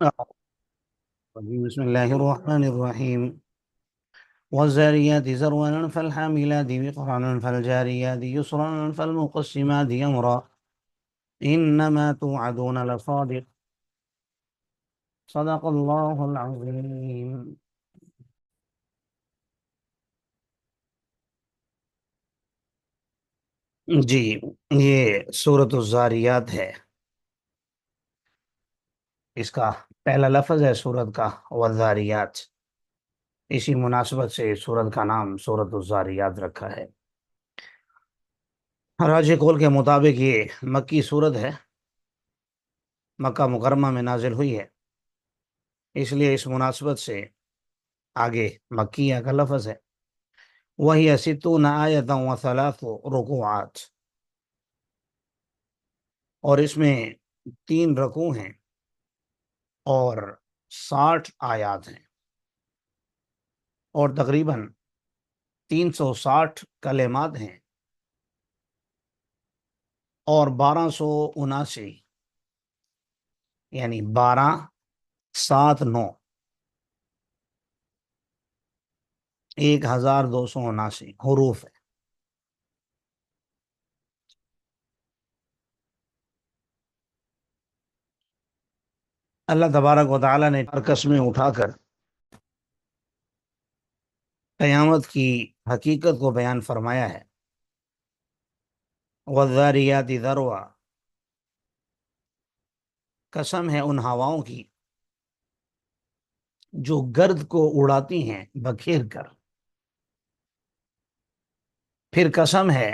بسم الله الرحمن الرحيم. والذاريات ذروا فالحاملات وقرا فالجاريات يسرا فالمقسمات أمرا إنما توعدون لصادق صدق الله العظيم. جی، یہ سورۃ الذاریات ہے. اس کا پہلا لفظ ہے سورت کا والذاریات. اسی مناسبت سے سورت کا نام سورۃ الذاریات رکھا ہے. راجح قول کے مطابق یہ مکی سورت ہے، مکہ مکرمہ میں نازل ہوئی ہے، اس لیے اس مناسبت سے آگے مکیہ کا لفظ ہے. وہی ستون آیۃ و ثلاث رکوعات، اور اس میں 3 رکوع ہیں اور 60 آیات ہیں، اور تقریباً 360 کلمات ہیں، اور 1279، یعنی 12 7 9 1279 حروف ہیں. اللہ تبارک و تعالیٰ نے قسمیں اٹھا کر قیامت کی حقیقت کو بیان فرمایا ہے. والذاریات ذروا، قسم ہے ان ہواؤں کی جو گرد کو اڑاتی ہیں بکھیر کر. پھر قسم ہے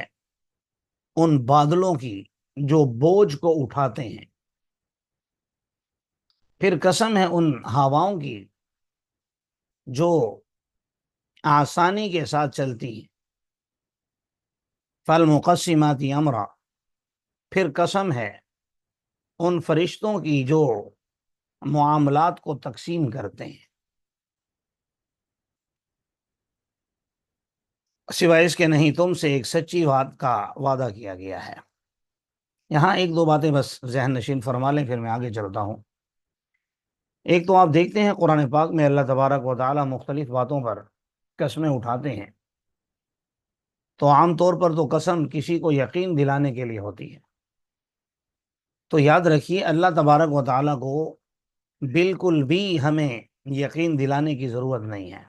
ان بادلوں کی جو بوجھ کو اٹھاتے ہیں. پھر قسم ہے ان ہواؤں کی جو آسانی کے ساتھ چلتی ہیں. فالمقسمات امرا، پھر قسم ہے ان فرشتوں کی جو معاملات کو تقسیم کرتے ہیں. سوائے اس کے نہیں تم سے ایک سچی بات کا وعدہ کیا گیا ہے. یہاں ایک دو باتیں بس ذہن نشین فرما لیں، پھر میں آگے چلتا ہوں. ایک تو آپ دیکھتے ہیں قرآن پاک میں اللہ تبارک و تعالی مختلف باتوں پر قسمیں اٹھاتے ہیں، تو عام طور پر تو قسم کسی کو یقین دلانے کے لیے ہوتی ہے. تو یاد رکھیے اللہ تبارک و تعالیٰ کو بالکل بھی ہمیں یقین دلانے کی ضرورت نہیں ہے.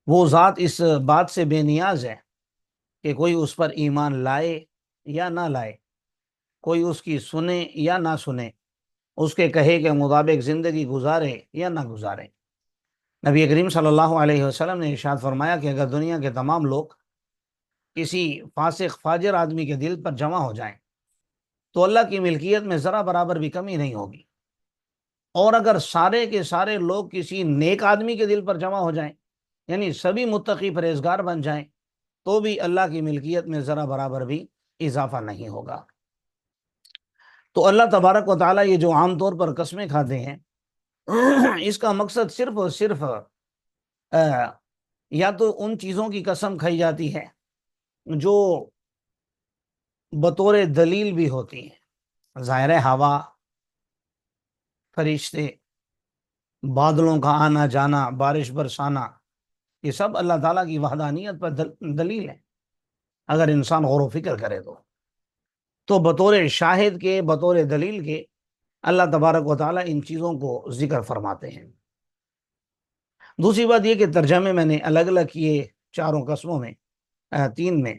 وہ ذات اس بات سے بے نیاز ہے کہ کوئی اس پر ایمان لائے یا نہ لائے، کوئی اس کی سنے یا نہ سنے، اس کے کہے کے مطابق زندگی گزارے یا نہ گزارے. نبی کریم صلی اللہ علیہ وسلم نے ارشاد فرمایا کہ اگر دنیا کے تمام لوگ کسی فاسق فاجر آدمی کے دل پر جمع ہو جائیں تو اللہ کی ملکیت میں ذرا برابر بھی کمی نہیں ہوگی، اور اگر سارے کے سارے لوگ کسی نیک آدمی کے دل پر جمع ہو جائیں، یعنی سبھی متقی پرہیزگار بن جائیں، تو بھی اللہ کی ملکیت میں ذرا برابر بھی اضافہ نہیں ہوگا. تو اللہ تبارک و تعالیٰ یہ جو عام طور پر قسمیں کھاتے ہیں، اس کا مقصد صرف اور صرف یا تو ان چیزوں کی قسم کھائی جاتی ہے جو بطور دلیل بھی ہوتی ہیں. ظاہر ہے ہوا، فرشتے، بادلوں کا آنا جانا، بارش برسانا، یہ سب اللہ تعالیٰ کی وحدانیت پر دلیل ہے اگر انسان غور و فکر کرے تو بطور شاہد کے، بطور دلیل کے اللہ تبارک و تعالیٰ ان چیزوں کو ذکر فرماتے ہیں. دوسری بات یہ کہ ترجمے میں نے الگ الگ کیے چاروں قسموں میں، 3 میں،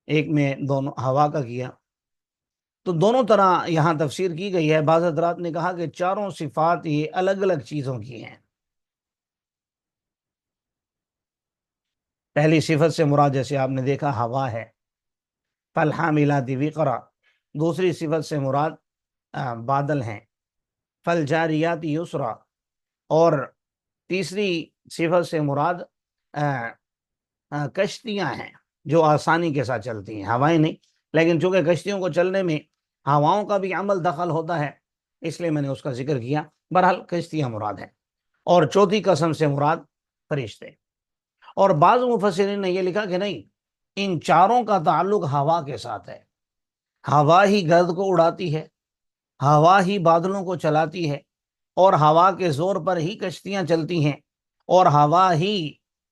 ایک میں دونوں ہوا کا کیا، تو دونوں طرح یہاں تفسیر کی گئی ہے. بعض حضرات نے کہا کہ چاروں صفات یہ الگ الگ چیزوں کی ہیں. پہلی صفت سے مراد جیسے آپ نے دیکھا ہوا ہے، فالحاملات وقرا. دوسری صفت سے مراد بادل ہیں، فالجاریات یسرا. اور تیسری صفت سے مراد کشتیاں ہیں جو آسانی کے ساتھ چلتی ہیں، ہوائیں نہیں، لیکن چونکہ کشتیوں کو چلنے میں ہواؤں کا بھی عمل دخل ہوتا ہے اس لیے میں نے اس کا ذکر کیا. بہرحال کشتیاں مراد ہیں. اور چوتھی قسم سے مراد فرشتے. اور بعض مفسرین نے یہ لکھا کہ نہیں، ان چاروں کا تعلق ہوا کے ساتھ ہے. ہوا ہی گرد کو اڑاتی ہے، ہوا ہی بادلوں کو چلاتی ہے، اور ہوا کے زور پر ہی کشتیاں چلتی ہیں، اور ہوا ہی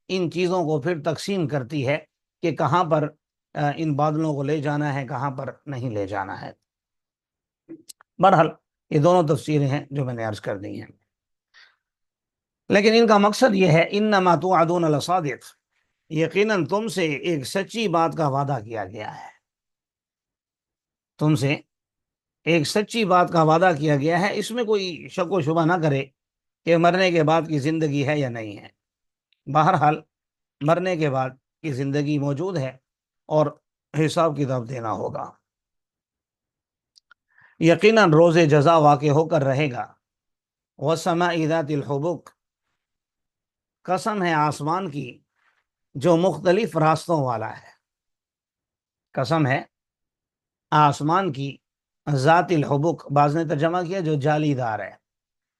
ان چیزوں کو پھر تقسیم کرتی ہے کہ کہاں پر ان بادلوں کو لے جانا ہے، کہاں پر نہیں لے جانا ہے۔ بہرحال یہ دونوں تفسیریں ہیں جو میں نے عرض کر دی ہیں، لیکن ان کا مقصد یہ ہے انما توعدون لصادق، یقیناً تم سے ایک سچی بات کا وعدہ کیا گیا ہے، تم سے ایک سچی بات کا وعدہ کیا گیا ہے، اس میں کوئی شک و شبہ نہ کرے کہ مرنے کے بعد کی زندگی ہے یا نہیں ہے۔ بہرحال مرنے کے بعد کی زندگی موجود ہے اور حساب کتاب دینا ہوگا۔ یقیناً روز جزا واقع ہو کر رہے گا۔ وَالسَّمَاءِ ذَاتِ الْحُبُكِ، قسم ہے آسمان کی جو مختلف راستوں والا ہے، قسم ہے آسمان کی ذات الحبک، بعض نے ترجمہ کیا جو جالی دار ہے،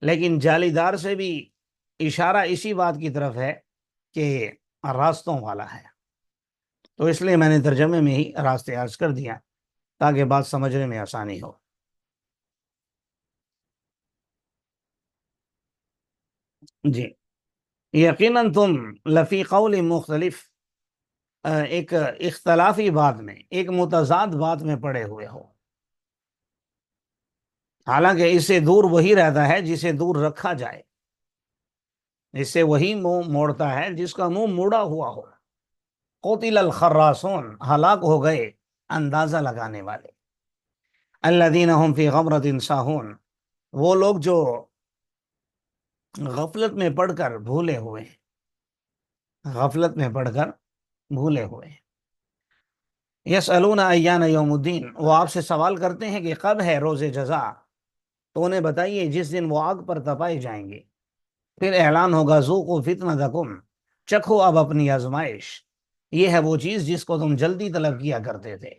لیکن جالی دار سے بھی اشارہ اسی بات کی طرف ہے کہ راستوں والا ہے، تو اس لیے میں نے ترجمے میں ہی راستے عرض کر دیا تاکہ بات سمجھنے میں آسانی ہو۔ جی، یقیناً تم لفی قول مختلف، ایک اختلافی بات میں، ایک متضاد بات میں پڑے ہوئے ہو، حالانکہ اس سے دور وہی رہتا ہے جسے دور رکھا جائے، اس سے وہی منہ موڑتا ہے جس کا منہ موڑا ہوا ہو۔ قتل الخراصون، ہلاک ہو گئے اندازہ لگانے والے۔ الذین هم فی غمرۃ ساہون، وہ لوگ جو غفلت میں پڑھ کر بھولے ہوئے ہیں، غفلت میں پڑھ کر بھولے ہوئے ہیں۔ یسألون ایان یوم الدین، وہ آپ سے سوال کرتے ہیں کہ کب ہے روز جزا، تو انہیں بتائیے جس دن وہ آگ پر تپائے جائیں گے، پھر اعلان ہوگا ذوقوا فتنتکم، چکھو اب اپنی آزمائش، یہ ہے وہ چیز جس کو تم جلدی طلب کیا کرتے تھے۔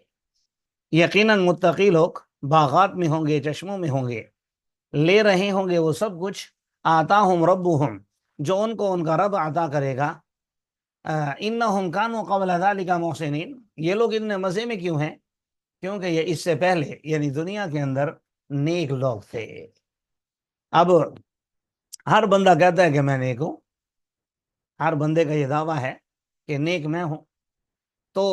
یقیناً متقی لوگ باغات میں ہوں گے، چشموں میں ہوں گے، لے رہے ہوں گے وہ سب کچھ آتاہم ربہم، جو ان کو ان کا رب عطا کرے گا۔ انہم کانوا قبل ذلک محسنین، یہ لوگ اتنے مزے میں کیوں ہیں؟ کیونکہ یہ اس سے پہلے یعنی دنیا کے اندر نیک لوگ تھے۔ اب ہر بندہ کہتا ہے کہ میں نیک ہوں، ہر بندے کا یہ دعویٰ ہے کہ نیک میں ہوں، تو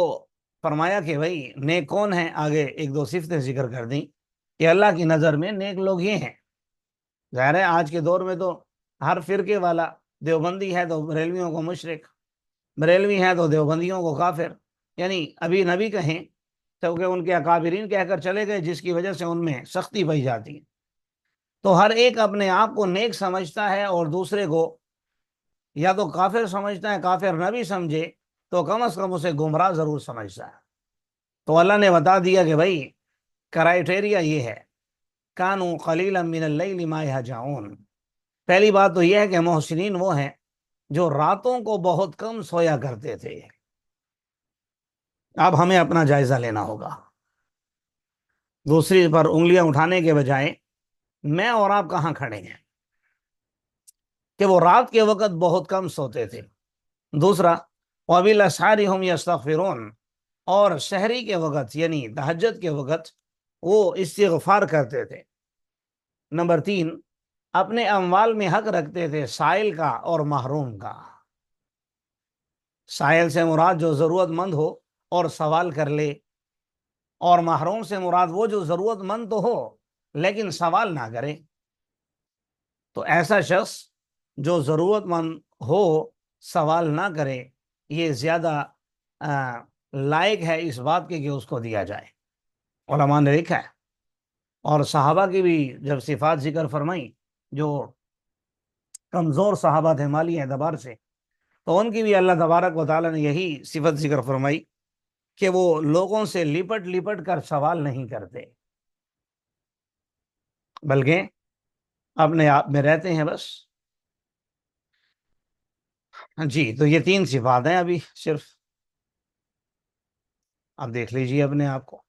فرمایا کہ بھائی نیک کون ہے، آگے ایک دو صفتیں ذکر کر دیں کہ اللہ کی نظر میں نیک لوگ یہ ہیں۔ ظاہر ہے آج کے دور میں تو ہر فرقے والا، دیوبندی ہے تو بریلویوں کو مشرک، بریلوی ہیں تو دیوبندیوں کو کافر، یعنی ابھی نبی کہیں تو کہ ان کے اکابرین کہہ کر چلے گئے، جس کی وجہ سے ان میں سختی پائی جاتی ہے۔ تو ہر ایک اپنے آپ کو نیک سمجھتا ہے اور دوسرے کو یا تو کافر سمجھتا ہے، کافر نہ بھی سمجھے تو کم از کم اسے گمراہ ضرور سمجھتا ہے۔ تو اللہ نے بتا دیا کہ بھائی کرائیٹیریا یہ ہے، کانوا قلیلا من اللیل ما یہجعون۔ پہلی بات تو یہ ہے کہ محسنین وہ ہیں جو راتوں کو بہت کم سویا کرتے تھے۔ اب ہمیں اپنا جائزہ لینا ہوگا، دوسری پر انگلیاں اٹھانے کے بجائے میں اور آپ کہاں کھڑے ہیں کہ وہ رات کے وقت بہت کم سوتے تھے۔ دوسرا وبالاسحار هم یستغفرون، اور سحری کے وقت یعنی تہجد کے وقت وہ استغفار کرتے تھے۔ نمبر تین، اپنے اموال میں حق رکھتے تھے سائل کا اور محروم کا۔ سائل سے مراد جو ضرورت مند ہو اور سوال کر لے، اور محروم سے مراد وہ جو ضرورت مند تو ہو لیکن سوال نہ کرے۔ تو ایسا شخص جو ضرورت مند ہو سوال نہ کرے، یہ زیادہ لائق ہے اس بات کے کہ اس کو دیا جائے، علماء نے لکھا ہے۔ اور صحابہ کی بھی جب صفات ذکر فرمائی، جو کمزور صحابہ تھے مالی اعتبار سے، تو ان کی بھی اللہ تبارک و تعالیٰ نے یہی صفت ذکر فرمائی کہ وہ لوگوں سے لپٹ لپٹ کر سوال نہیں کرتے، بلکہ اپنے آپ میں رہتے ہیں بس۔ جی، تو یہ تین صفات ہیں ابھی صرف، اب دیکھ لیجیے اپنے آپ کو۔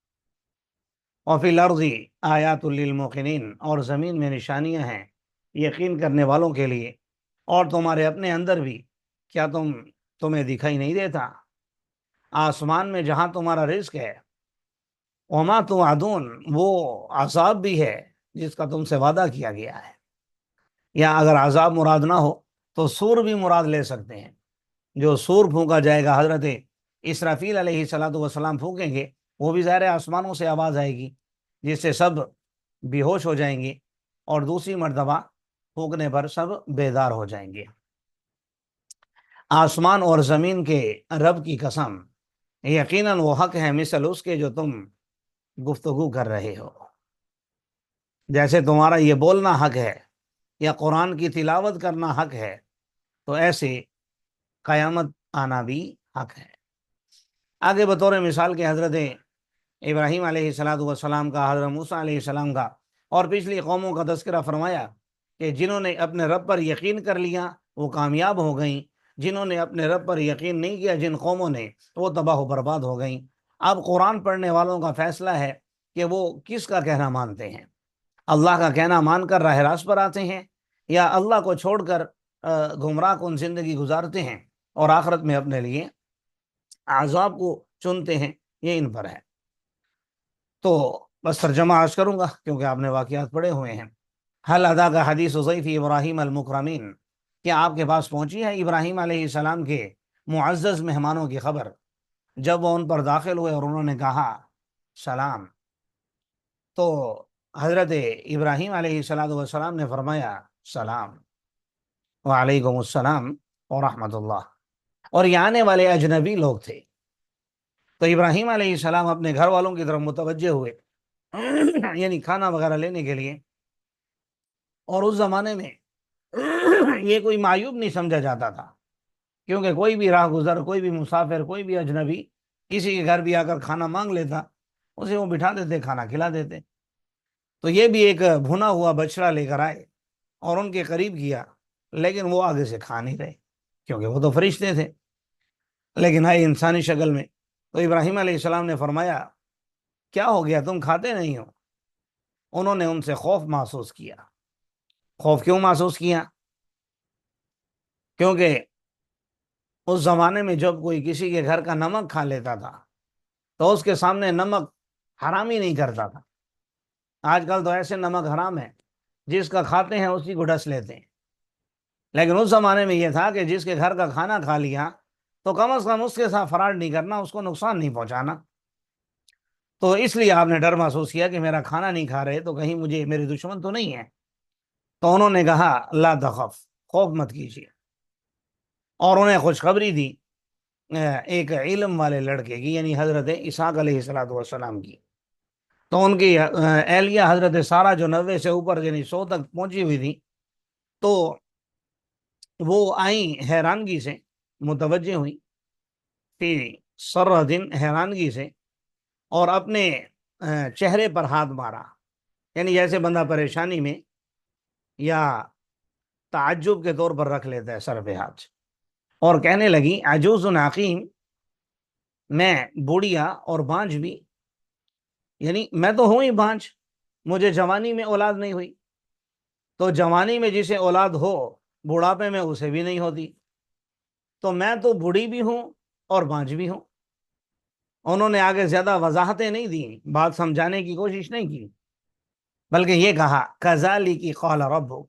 وفی الارض آیات للموقنین، اور زمین میں نشانیاں ہیں یقین کرنے والوں کے لیے، اور تمہارے اپنے اندر بھی، کیا تمہیں دکھائی نہیں دیتا؟ آسمان میں جہاں تمہارا رزق ہے، وما توعدون، وہ عذاب بھی ہے جس کا تم سے وعدہ کیا گیا ہے، یا اگر عذاب مراد نہ ہو تو سور بھی مراد لے سکتے ہیں۔ جو سور پھونکا جائے گا، حضرت اسرافیل علیہ الصلوۃ والسلام پھونکیں گے، وہ بھی ظاہر آسمانوں سے آواز آئے گی جس سے سب بے ہوش ہو جائیں گے، اور دوسری مرتبہ پھونکنے پر سب بیدار ہو جائیں گے۔ آسمان اور زمین کے رب کی قسم، یقیناً وہ حق ہے مثل اس کے جو تم گفتگو کر رہے ہو۔ جیسے تمہارا یہ بولنا حق ہے یا قرآن کی تلاوت کرنا حق ہے، تو ایسے قیامت آنا بھی حق ہے۔ آگے بطور مثال کے حضرت ابراہیم علیہ السلام کا، حضرت موسیٰ علیہ السلام کا اور پچھلی قوموں کا تذکرہ فرمایا کہ جنہوں نے اپنے رب پر یقین کر لیا وہ کامیاب ہو گئیں، جنہوں نے اپنے رب پر یقین نہیں کیا، جن قوموں نے، وہ تباہ و برباد ہو گئیں۔ اب قرآن پڑھنے والوں کا فیصلہ ہے کہ وہ کس کا کہنا مانتے ہیں، اللہ کا کہنا مان کر راہ راست پر آتے ہیں، یا اللہ کو چھوڑ کر گمراہ کن زندگی گزارتے ہیں اور آخرت میں اپنے لیے عذاب کو چنتے ہیں۔ یہ ان پر ہے۔ تو بس ترجمہ عرض کروں گا کیونکہ آپ نے واقعات پڑھے ہوئے ہیں۔ حل ادا کا حدیث ضیف ابراہیم المکرمین، کیا آپ کے پاس پہنچی ہے ابراہیم علیہ السلام کے معزز مہمانوں کی خبر، جب وہ ان پر داخل ہوئے اور انہوں نے کہا سلام، تو حضرت ابراہیم علیہ السلام نے فرمایا سلام، وعلیکم السلام ورحمۃ اللہ، اور یہ آنے والے اجنبی لوگ تھے۔ تو ابراہیم علیہ السلام اپنے گھر والوں کی طرف متوجہ ہوئے یعنی کھانا وغیرہ لینے کے لیے، اور اس زمانے میں یہ کوئی معیوب نہیں سمجھا جاتا تھا، کیونکہ کوئی بھی راہ گزر، کوئی بھی مسافر، کوئی بھی اجنبی کسی کے گھر بھی آ کر کھانا مانگ لیتا، اسے وہ بٹھا دیتے، کھانا کھلا دیتے۔ تو یہ بھی ایک بھنا ہوا بچڑا لے کر آئے اور ان کے قریب کیا، لیکن وہ آگے سے کھا نہیں رہے کیونکہ وہ تو فرشتے تھے، لیکن آئے انسانی شکل میں۔ تو ابراہیم علیہ السلام نے فرمایا کیا ہو گیا، تم کھاتے نہیں ہو؟ انہوں نے ان سے خوف محسوس کیا۔ خوف کیوں محسوس کیا؟ کیونکہ اس زمانے میں جب کوئی کسی کے گھر کا نمک کھا لیتا تھا تو اس کے سامنے نمک حرام ہی نہیں کرتا تھا۔ آج کل تو ایسے نمک حرام ہے، جس کا کھاتے ہیں اسی کو ڈس لیتے ہیں، لیکن اس زمانے میں یہ تھا کہ جس کے گھر کا کھانا کھا لیا تو کم از کم اس کے ساتھ فراڈ نہیں کرنا، اس کو نقصان نہیں پہنچانا۔ تو اس لیے آپ نے ڈر محسوس کیا کہ میرا کھانا نہیں کھا رہے تو کہیں مجھے میرے دشمن تو نہیں ہے۔ تو انہوں نے کہا لا تخف، خوف مت کیجیے، اور انہیں خوشخبری دی ایک علم والے لڑکے کی، یعنی حضرت اسحاق علیہ السلام کی۔ تو ان کی اہلیہ حضرت سارہ جو 90 سے اوپر یعنی 100 تک پہنچی ہوئی تھی، تو وہ آئیں حیرانگی سے، متوجہ ہوئی فی سرۃ، حیرانگی سے، اور اپنے چہرے پر ہاتھ مارا، یعنی جیسے بندہ پریشانی میں یا تعجب کے طور پر رکھ لیتا ہے سر پہ ہاتھ، اور کہنے لگی عجوز عقیم، میں بوڑھیا اور بانجھ بھی، یعنی میں تو ہوں ہی بانجھ، مجھے جوانی میں اولاد نہیں ہوئی، تو جوانی میں جسے اولاد ہو بڑھاپے میں اسے بھی نہیں ہوتی، تو میں تو بوڑھی بھی ہوں اور بانجھ بھی ہوں۔ انہوں نے آگے زیادہ وضاحتیں نہیں دی، بات سمجھانے کی کوشش نہیں کی، بلکہ یہ کہا کذالک قال ربک،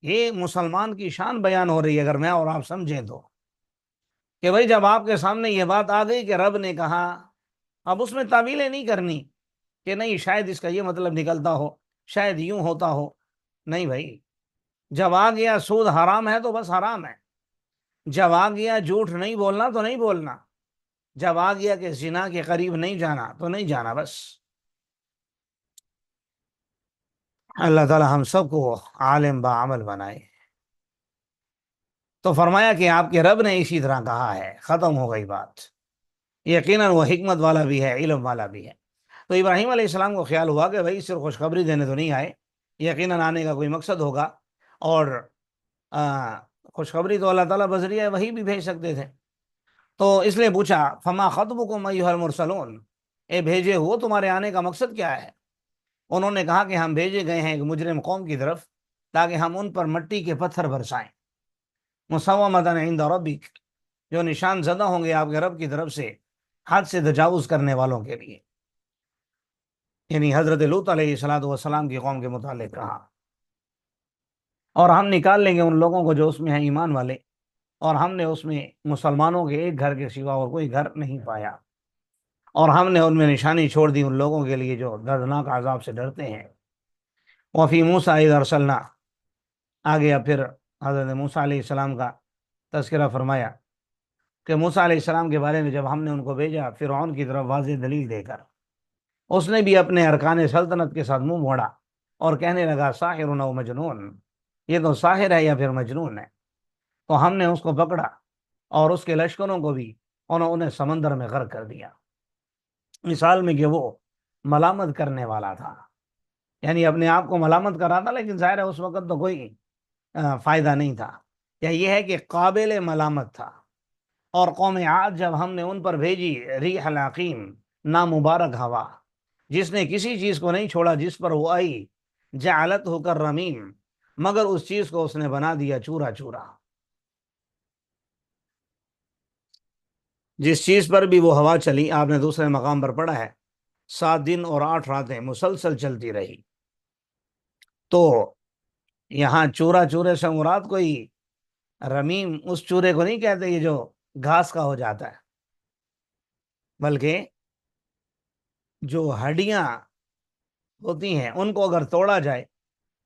یہ مسلمان کی شان بیان ہو رہی ہے اگر میں اور آپ سمجھیں تو، کہ بھائی جب آپ کے سامنے یہ بات آ گئی کہ رب نے کہا، اب اس میں تعویلیں نہیں کرنی کہ نہیں شاید اس کا یہ مطلب نکلتا ہو، شاید یوں ہوتا ہو، نہیں بھائی، جب آ گیا سود حرام ہے تو بس حرام ہے، جب آ گیا جھوٹ نہیں بولنا تو نہیں بولنا، جب آ گیا کہ زنا کے قریب نہیں جانا تو نہیں جانا، بس۔ اللہ تعالی ہم سب کو عالم با عمل بنائے۔ تو فرمایا کہ آپ کے رب نے اسی طرح کہا ہے، ختم ہو گئی بات، یقیناً وہ حکمت والا بھی ہے، علم والا بھی ہے۔ تو ابراہیم علیہ السلام کو خیال ہوا کہ بھائی صرف خوشخبری دینے تو نہیں آئے، یقیناً آنے کا کوئی مقصد ہوگا، اور خوشخبری تو اللہ تعالیٰ بذریعہ وہی بھی بھیج سکتے تھے۔ تو اس لیے پوچھا فما خطبکم ایھا المرسلون، اے بھیجے ہو تمہارے آنے کا مقصد کیا ہے؟ انہوں نے کہا کہ ہم بھیجے گئے ہیں ایک مجرم قوم کی طرف تاکہ ہم ان پر مٹی کے پتھر برسائیں، مسومۃ عند ربک، جو نشان زدہ ہوں گے آپ کے رب کی طرف سے حد سے تجاوز کرنے والوں کے لیے۔ یعنی حضرت لوط علیہ الصلوۃ والسلام کی قوم کے متعلق کہا، اور ہم نکال لیں گے ان لوگوں کو جو اس میں ہیں ایمان والے، اور ہم نے اس میں مسلمانوں کے ایک گھر کے سوا اور کوئی گھر نہیں پایا، اور ہم نے ان میں نشانی چھوڑ دی ان لوگوں کے لیے جو دردناک عذاب سے ڈرتے ہیں۔ وفی موسیٰ اذ ارسلنا، آگے اب پھر حضرت موسیٰ علیہ السلام کا تذکرہ فرمایا کہ موسیٰ علیہ السلام کے بارے میں جب ہم نے ان کو بھیجا فرعون کی طرف واضح دلیل دے کر، اس نے بھی اپنے ارکان سلطنت کے ساتھ منہ موڑا اور کہنے لگا ساحر و مجنون، یہ تو ساحر ہے یا پھر مجنون ہے۔ تو ہم نے اس کو پکڑا اور اس کے لشکروں کو بھی انہیں سمندر میں غرق کر دیا، مثال میں کہ وہ ملامت کرنے والا تھا، یعنی اپنے آپ کو ملامت کر رہا تھا، لیکن ظاہر ہے اس وقت تو کوئی فائدہ نہیں تھا، یا یہ ہے کہ قابل ملامت تھا۔ اور قوم عاد جب ہم نے ان پر بھیجی ریح العقیم، نامبارک ہوا، جس نے کسی چیز کو نہیں چھوڑا جس پر وہ آئی، جعلت ہو کر رمیم، مگر اس چیز کو اس نے بنا دیا چورا چورا۔ جس چیز پر بھی وہ ہوا چلی، آپ نے دوسرے مقام پر پڑھا ہے 7 دن اور 8 راتیں مسلسل چلتی رہی۔ تو یہاں چورا چورے سے مراد کوئی رمیم اس چورے کو نہیں کہتے یہ جو گھاس کا ہو جاتا ہے، بلکہ جو ہڈیاں ہوتی ہیں ان کو اگر توڑا جائے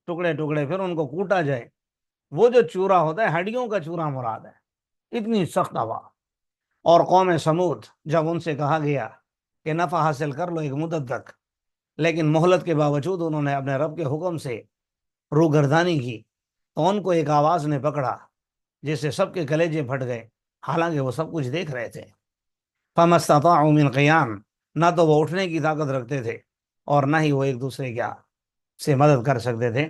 ٹکڑے ٹکڑے، پھر ان کو کوٹا جائے، وہ جو چورا ہوتا ہے ہڈیوں کا چورا مراد ہے، اتنی سخت ہوا۔ اور قوم سمود جب ان سے کہا گیا کہ نفع حاصل کر لو ایک مدت تک، لیکن مہلت کے باوجود انہوں نے اپنے رب کے حکم سے روگردانی کی، تو ان کو ایک آواز نے پکڑا جس سے سب کے کلیجے پھٹ گئے، حالانکہ وہ سب کچھ دیکھ رہے تھے۔ فما استطاعوا من قیام، نہ تو وہ اٹھنے کی طاقت رکھتے تھے اور نہ ہی وہ ایک دوسرے کیا سے مدد کر سکتے تھے،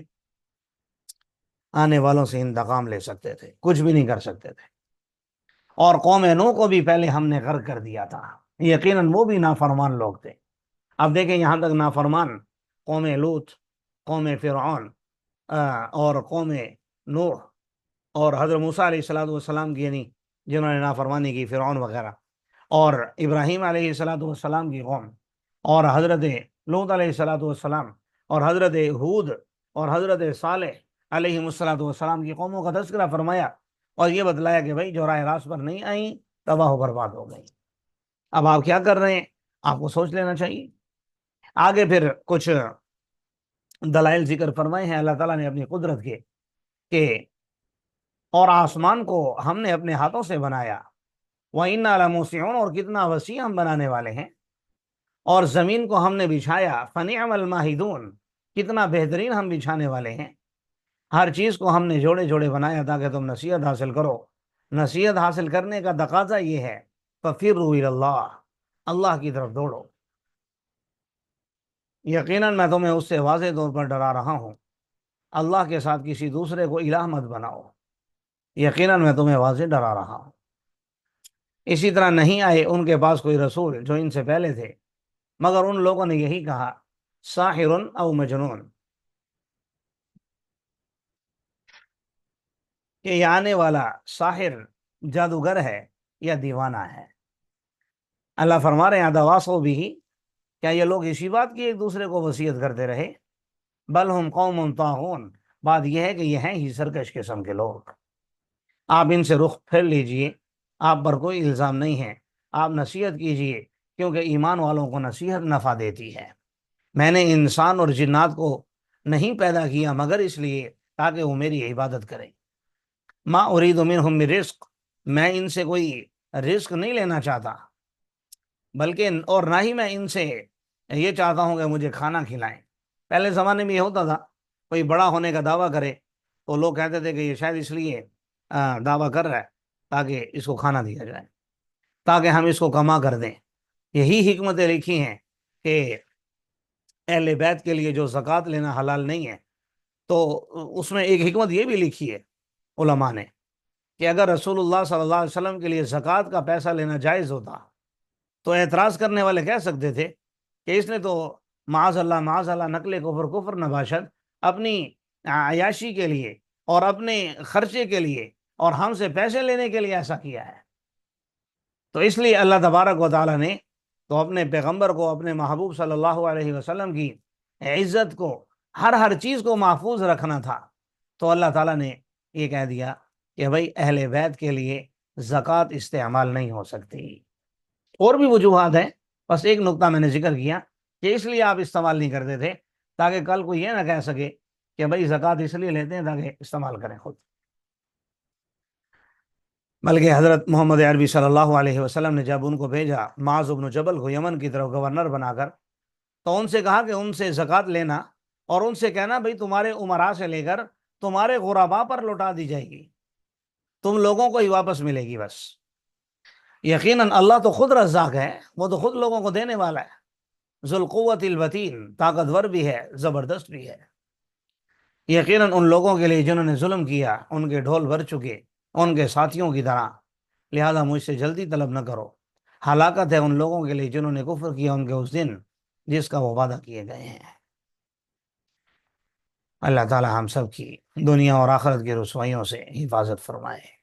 آنے والوں سے انتقام لے سکتے تھے، کچھ بھی نہیں کر سکتے تھے۔ اور قوم نوح کو بھی پہلے ہم نے غرق کر دیا تھا، یقیناً وہ بھی نافرمان لوگ تھے۔ اب دیکھیں یہاں تک نافرمان قوم لوط، قوم فرعون اور قوم نوح اور حضرت موسیٰ علیہ السلام کی، یعنی جنہوں نے نافرمانی کی، فرعون وغیرہ، اور ابراہیم علیہ السلام کی قوم، اور حضرت لوط علیہ السلام، اور حضرت ہود اور حضرت صالح علیہ السلام کی قوموں کا تذکرہ فرمایا، اور یہ بتلایا کہ بھائی جو راہ راست پر نہیں آئیں تباہ و برباد ہو گئی۔ اب آپ کیا کر رہے ہیں، آپ کو سوچ لینا چاہیے۔ آگے پھر کچھ دلائل ذکر فرمائے ہیں اللہ تعالیٰ نے اپنی قدرت کے، کہ اور آسمان کو ہم نے اپنے ہاتھوں سے بنایا، وَإِنَّا لَمُوسِعُونَ، اور کتنا وسیع ہم بنانے والے ہیں، اور زمین کو ہم نے بچھایا، فَنِعْمَ الْمَاهِدُونَ، کتنا بہترین ہم بچھانے والے ہیں۔ ہر چیز کو ہم نے جوڑے جوڑے بنایا تاکہ تم نصیحت حاصل کرو۔ نصیحت حاصل کرنے کا تقاضا یہ ہے فَفِرُّوا إِلَى اللَّهِ، اللہ کی طرف دوڑو۔ یقیناً میں تمہیں اس سے واضح طور پر ڈرا رہا ہوں، اللہ کے ساتھ کسی دوسرے کو الہ مت بناؤ، یقیناً میں تمہیں واضح ڈرا رہا ہوں۔ اسی طرح نہیں آئے ان کے پاس کوئی رسول جو ان سے پہلے تھے، مگر ان لوگوں نے یہی کہا ساحر او مجنون، کہ یہ آنے والا ساحر جادوگر ہے یا دیوانہ ہے۔ اللہ فرما رہے ہیں دواصو بھی، کیا یہ لوگ اسی بات کی ایک دوسرے کو وصیت کرتے رہے؟ بل ہم قوم طاغون، بات یہ ہے کہ یہ ہیں ہی سرکش قسم کے لوگ۔ آپ ان سے رخ پھیر لیجئے، آپ پر کوئی الزام نہیں ہے، آپ نصیحت کیجئے، کیونکہ ایمان والوں کو نصیحت نفع دیتی ہے۔ میں نے انسان اور جنات کو نہیں پیدا کیا مگر اس لیے تاکہ وہ میری عبادت کریں۔ ما ارید منہم من رزق، میں ان سے کوئی رزق نہیں لینا چاہتا، بلکہ اور نہ ہی میں ان سے یہ چاہتا ہوں کہ مجھے کھانا کھلائیں۔ پہلے زمانے میں یہ ہوتا تھا، کوئی بڑا ہونے کا دعویٰ کرے تو لوگ کہتے تھے کہ یہ شاید اس لیے دعویٰ کر رہا ہے تاکہ اس کو کھانا دیا جائے، تاکہ ہم اس کو کما کر دیں۔ یہی حکمتیں لکھی ہیں کہ اہل بیت کے لیے جو زکوٰۃ لینا حلال نہیں ہے، تو اس میں ایک حکمت یہ بھی لکھی ہے علماء نے کہ اگر رسول اللہ صلی اللہ علیہ وسلم کے لیے زکوٰۃ کا پیسہ لینا جائز ہوتا تو اعتراض کرنے والے کہہ سکتے تھے کہ اس نے تو معاذ اللہ نقل کفر کفر نباشد اپنی عیاشی کے لیے اور اپنے خرچے کے لیے اور ہم سے پیسے لینے کے لیے ایسا کیا ہے۔ تو اس لیے اللہ تبارک و تعالیٰ نے تو اپنے پیغمبر کو، اپنے محبوب صلی اللہ علیہ وسلم کی عزت کو، ہر چیز کو محفوظ رکھنا تھا، تو اللہ تعالیٰ نے یہ کہہ دیا کہ بھائی اہل بیت کے لیے زکوٰۃ استعمال نہیں ہو سکتی۔ اور بھی وجوہات ہیں، بس ایک نقطہ میں نے ذکر کیا کہ اس لیے آپ استعمال نہیں کرتے تھے، تاکہ کل کو یہ نہ کہہ سکے کہ بھائی زکوٰۃ اس لیے لیتے ہیں تاکہ استعمال کریں خود۔ بلکہ حضرت محمد عربی صلی اللہ علیہ وسلم نے جب ان کو بھیجا معاذ بن جبل کو یمن کی طرف گورنر بنا کر، تو ان سے کہا کہ ان سے زکوٰۃ لینا اور ان سے کہنا بھائی تمہارے امراء سے لے کر تمہارے غرباء پر لوٹا دی جائے گی، تم لوگوں کو ہی واپس ملے گی بس۔ یقیناً اللہ تو خود رزاق ہے، وہ تو خود لوگوں کو دینے والا ہے، ذو القوت المتین، طاقتور بھی ہے، زبردست بھی ہے۔ یقیناً ان لوگوں کے لیے جنہوں نے ظلم کیا ان کے ڈھول بھر چکے ان کے ساتھیوں کی طرح، لہذا مجھ سے جلدی طلب نہ کرو۔ ہلاکت ہے ان لوگوں کے لیے جنہوں نے کفر کیا ان کے اس دن جس کا وہ وعدہ کیے گئے ہیں۔ اللہ تعالی ہم سب کی دنیا اور آخرت کی رسوائیوں سے حفاظت فرمائے۔